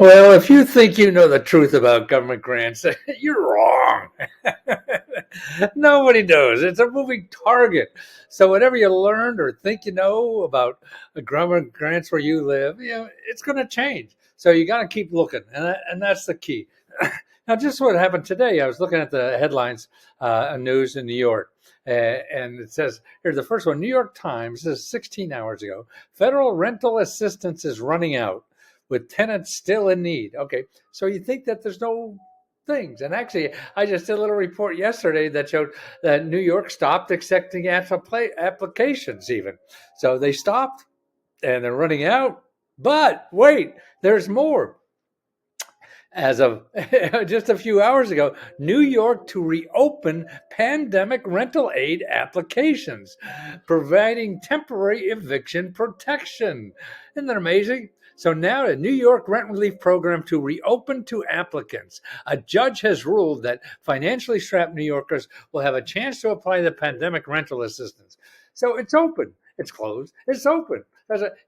Well, if you think you know the truth about government grants, you're wrong. Nobody knows. It's a moving target. So whatever you learned or think you know about the government grants where you live, it's going to change. So you got to keep looking, and that's the key. Now, just what happened today, I was looking at the headlines, news in New York, and it says here's the first one: New York Times, this is 16 hours ago. Federal rental assistance is running out with tenants still in need. Okay, so you think that there's no things. And actually, I just did a little report yesterday that showed that New York stopped accepting applications even. So they stopped and they're running out. But wait, there's more. As of just a few hours ago, New York to reopen pandemic rental aid applications, providing temporary eviction protection. Isn't that amazing? So now the New York rent relief program to reopen to applicants. A judge has ruled that financially strapped New Yorkers will have a chance to apply the pandemic rental assistance. So it's open. It's closed. It's open.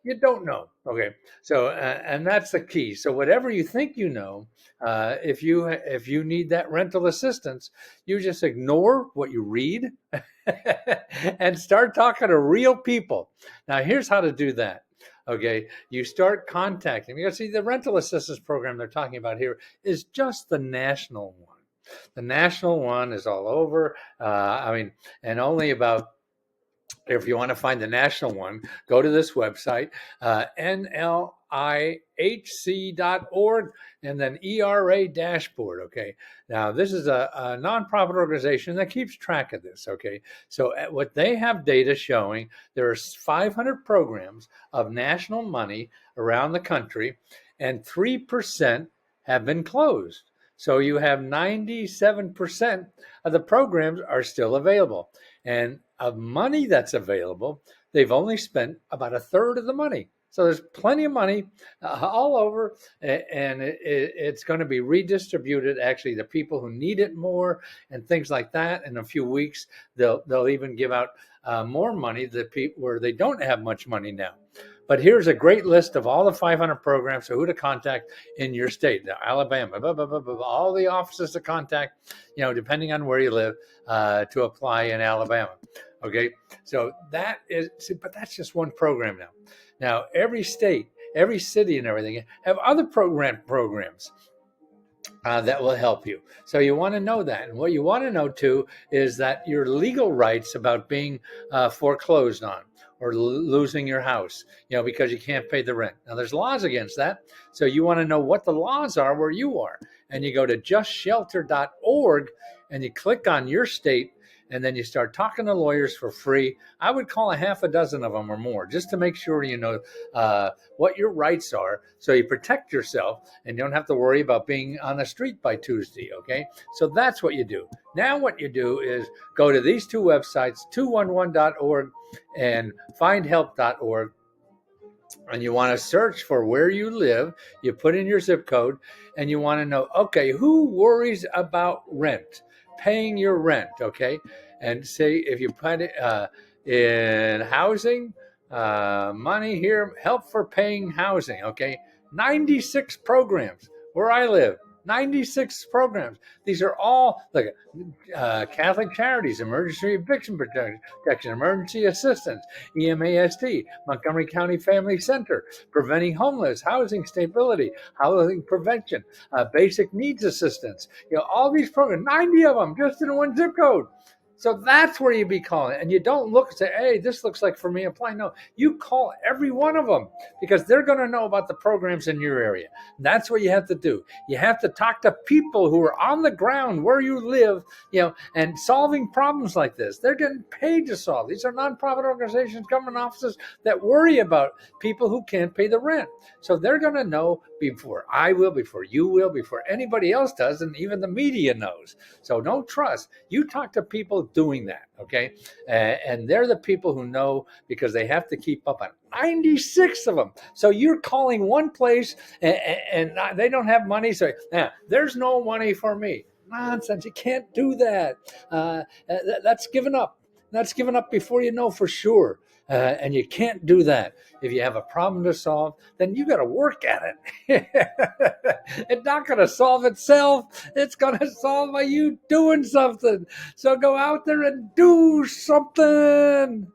You don't know. Okay. So and that's the key. So whatever you think you know, if you need that rental assistance, you just ignore what you read and start talking to real people. Now, here's how to do that. Okay, you start contacting, because see, the rental assistance program they're talking about here is just the national one. The national one is all over. And only about, if you want to find the national one, go to this website, nlihc.org, and then ERA dashboard. Okay. Now, this is a nonprofit organization that keeps track of this. Okay. So, what they have data showing, there are 500 programs of national money around the country, and 3% have been closed. So, you have 97% of the programs are still available. And of money that's available, they've only spent about a third of the money. So there's plenty of money all over, and it's going to be redistributed. Actually, the people who need it more and things like that. In a few weeks, they'll even give out more money to people where they don't have much money now. But here's a great list of all the 500 programs, so who to contact in your state. Now, Alabama, blah, blah, blah, blah, all the offices to contact, depending on where you live, to apply in Alabama. Okay, so but that's just one program now. Now, every state, every city and everything have other programs that will help you. So you want to know that. And what you want to know too is that your legal rights about being foreclosed on or losing your house, because you can't pay the rent. Now, there's laws against that. So you want to know what the laws are where you are. And you go to justshelter.org and you click on your state, and then you start talking to lawyers for free. I would call a half a dozen of them or more, just to make sure you know what your rights are, so you protect yourself and you don't have to worry about being on the street by Tuesday. Okay, so that's what you do. Now what you do is go to these two websites, 211.org and findhelp.org, and you want to search for where you live. You put in your zip code, and you want to know, okay, who worries about rent, paying your rent, okay? And say, if you put it in housing, money here, help for paying housing, okay? 96 programs where I live. 96 programs. These are all like Catholic Charities, Emergency Eviction Protection, Emergency Assistance, EMASD, Montgomery County Family Center, Preventing Homeless, Housing Stability, Housing Prevention, Basic Needs Assistance. All these programs, 90 of them just in one zip code. So that's where you be calling. And you don't look and say, hey, this looks like for me, apply. No, you call every one of them, because they're going to know about the programs in your area. That's what you have to do. You have to talk to people who are on the ground where you live, and solving problems like this. They're getting paid to solve. These are nonprofit organizations, government offices that worry about people who can't pay the rent. So they're going to know before I will, before you will, before anybody else does, and even the media knows. So don't trust. You talk to people doing that, okay? And they're the people who know, because they have to keep up on 96 of them. So you're calling one place and they don't have money. So there's no money for me. Nonsense. You can't do that. That's given up. That's given up before you know for sure. And you can't do that. If you have a problem to solve, then you got to work at it. It's not going to solve itself. It's going to solve by you doing something. So go out there and do something.